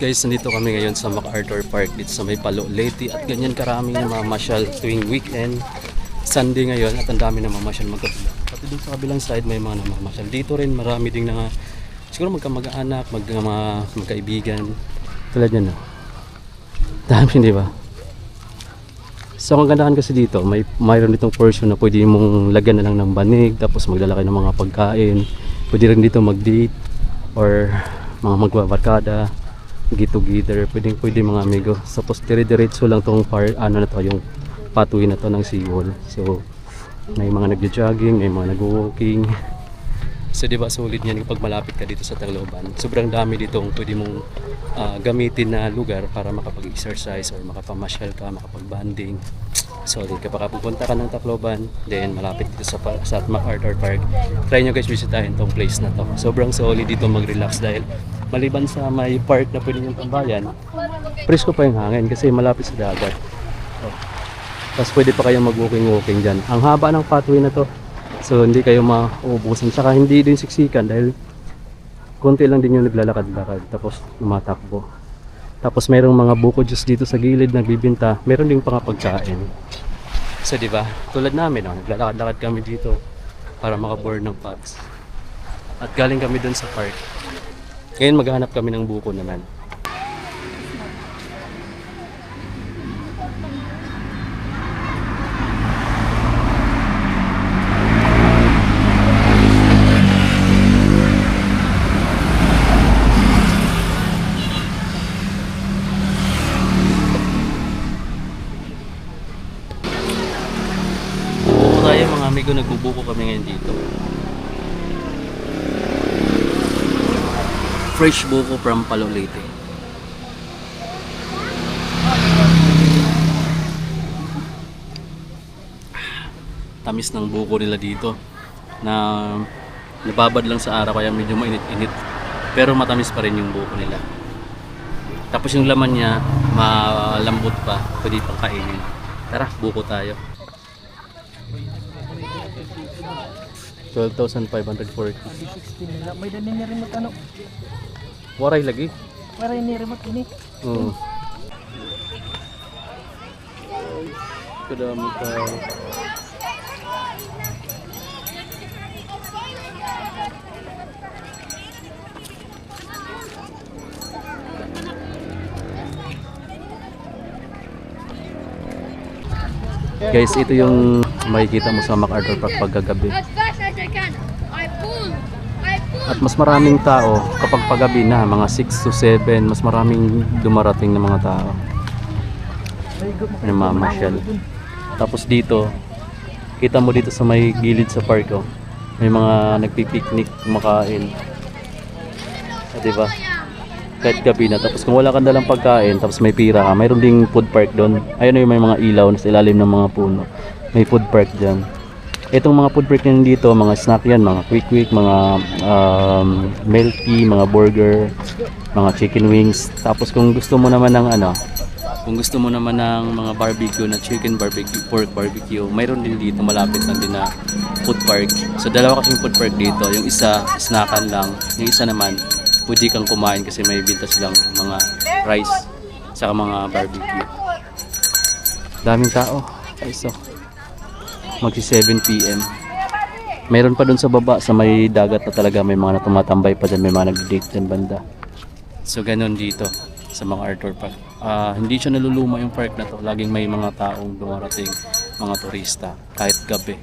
Guys, nandito kami ngayon sa MacArthur Park dito sa may Palo Leyte at ganyan karami na mamasyal tuwing weekend. Sunday ngayon at ang dami na mamasyal magkabila. Pati dito sa kabilang side may mga namamasyal. Dito rin marami ding na siguro magkamag-anak, magkaibigan. Tulad yan na. Dami, di ba? So ang gandahan kasi dito, mayroon ditong portion na pwede mong lagyan na lang ng banig, tapos maglalaki ng mga pagkain. Pwede rin dito mag-date or mga magbabarkada, get together, pwede mga amigo. Tapos dire-diretso lang tong ano na to, yung pathway na to ng seawall. So may mga nagjo-jogging, may mga nag-walking. So diba sulit niyan kapag malapit ka dito sa Tacloban. Sobrang dami dito kung pwede mong gamitin na lugar para makapag-exercise or makapamasyal ka, makapag-banding. So kapag pupunta ka ng Tacloban, then malapit dito sa MacArthur Park, try nyo guys visitahin tong place na to. Sobrang solid dito mag-relax dahil maliban sa may park na pwede nyo tambayan, presko pa yung hangin kasi malapit sa dagat. Tapos pwede pa kayong mag-walking dyan. Ang haba ng pathway na to, so hindi kayo mauubusan. Saka hindi din siksikan dahil konti lang din yung naglalakad-lakad tapos tumatakbo. Tapos mayroong mga buko juice dito sa gilid nagbibinta. Meron ding pagkain. So diba, tulad namin, naglalakad-lakad kami dito para makaboard ng pads. At galing kami dun sa park. Ngayon maghahanap kami ng buko naman. Mga amigo, nagbubuko kami ngayon dito. Fresh buko from Palo Leyte. Tamis ng buko nila dito na nababad lang sa araw kaya medyo mainit-init, pero matamis pa rin yung buko nila. Tapos yung laman niya malambot pa, pwede pang kainin. Tara, buko tayo. 12,540. May dani ni remote ano? Waray lagi. Waray ni remote ini. Oo. Kadami ka. Guys, ito yung makikita mo sa MacArthur Park pagkagabi. At mas maraming tao kapag paggabi na, mga 6 to 7, mas maraming dumarating na mga tao. Namamasyal. Tapos dito, kita mo dito sa may gilid sa park, oh, may mga nagpipiknik, kumakain. Diba? Kahit gabi na. Tapos kung wala kang dalang pagkain, tapos may pira ka, mayroon ding food park doon. Ayun, yung may mga ilaw na sa ilalim ng mga puno. May food park dyan. Itong mga food park na dito, mga snack yan, mga quick, mga milk tea, mga burger, mga chicken wings. Tapos kung gusto mo naman ng mga barbecue na chicken barbecue, pork barbecue, mayroon din dito malapit lang din na food park. So dalawa kasing food park dito. Yung isa, snackan lang. Yung isa naman, pwede kang kumain kasi may binta silang mga rice saka mga barbecue. Daming tao. Ay, so magsi 7 PM. Mayroon pa dun sa baba sa may dagat na talaga may mga tumatambay pa dyan, may mga nag-date dyan banda. So ganun dito sa MacArthur Park. Hindi siya naluluma yung park na to. Laging may mga taong dumarating, mga turista kahit gabi.